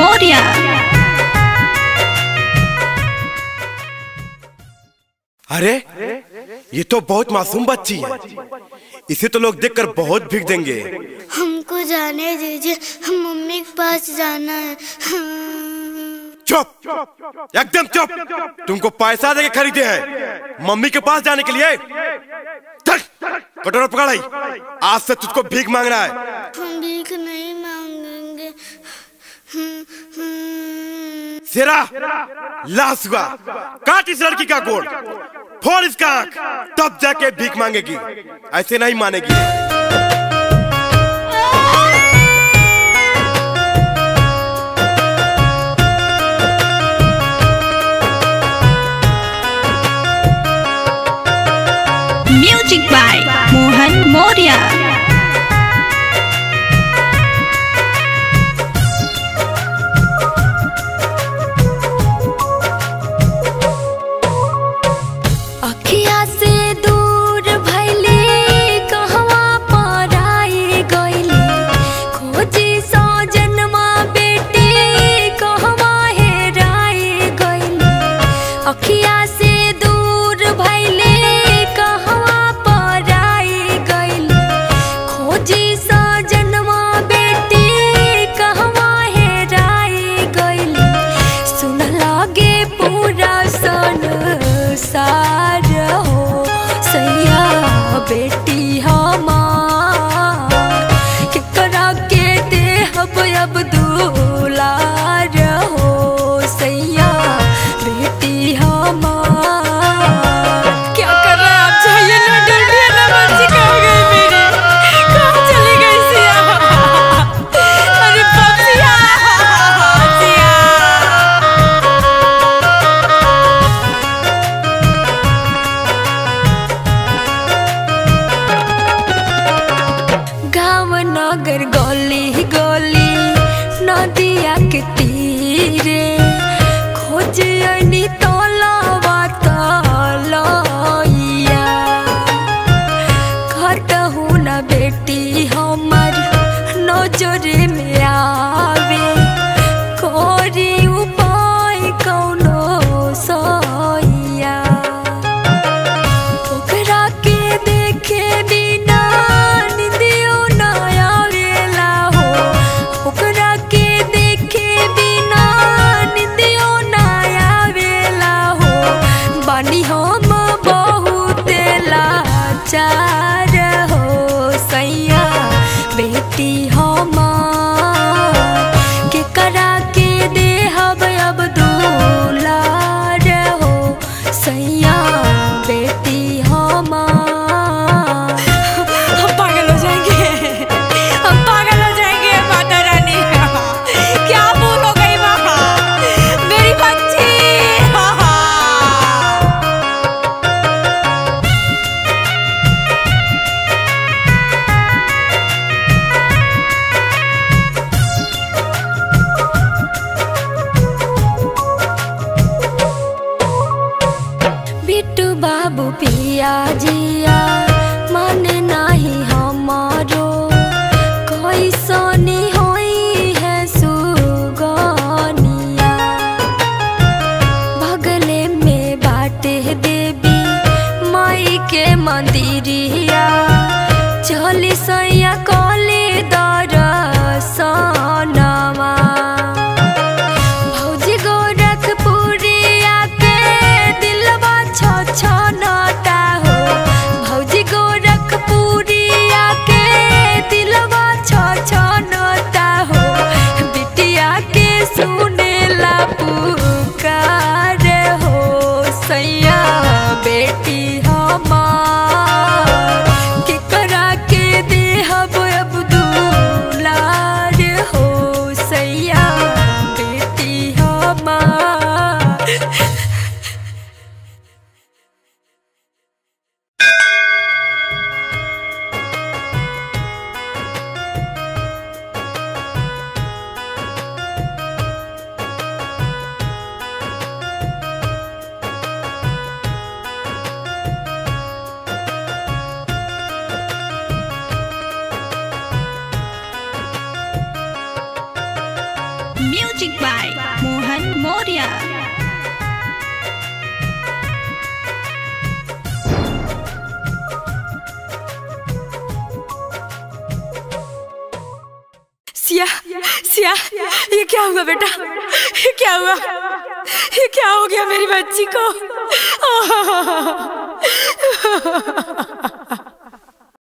मौर्य। अरे ये तो बहुत मासूम बच्ची है, इसे तो लोग देखकर बहुत भीग देंगे। हमको जाने दीजिए, हम मम्मी के पास जाना है। चुप, एकदम चुप। तुमको पैसा देके खरीदे हैं मम्मी के पास जाने के लिए। चल कटोरा पकड़ आई, आज से तुझको भीख मांगना है। हम भीख नहीं मांगेंगे। सिरा लाश हुआ, काट इस लड़की का गोड़, फोड़ इसका आंख, तब जाके भीख मांगेगी, ऐसे नहीं मानेगी। Music by Mohan Maurya. बेटी हमार के करा के दे अब दुलार हो सैया, बेटी हमार। क्या कर रहे आप? चाहिए ना, ढूंढिए ना, बच्ची कहाँ गई मेरी, कहाँ चली गई सिया? अरे बच्चिया, नगर गली गली नदिया के तीरे खोज अनी तलवा तलैया, कहतहु न बेटी हमर नजर में आवे, कोरी उपाय कौनो सैया। ओकरा के देखे बिना हम बहुत लाचार हो सैया, बेटी हमार के करा के दे अब दुलार हो सैया, बेटी हमार। हम पागल हो जाएंगे, हम पागल हो जाएंगे माता रानी। क्या भूल हो गई माँ, मेरी बच्ची। बिट्टू बाबू पिया जिया माने नहीं हमारो, कैसनी होई है सुगनिया। बगले में बाटे देवी माई के मंदिरिया, चली सैया कली दरसनवा। भौजी गोरखपुरिया के दिलवा छछनता हो, भौजी गोरखपुरिया के दिलवा छछनता हो, बिटिया के सुनेला पुकार हो सैया, बेटी हमार के करा के दे अब दुलार हो सैया, बेटी हमार। by Mohan Moria. सिया, सिया, ये क्या हुआ बेटा? ये क्या हुआ? ये क्या हो गया मेरी बच्ची को?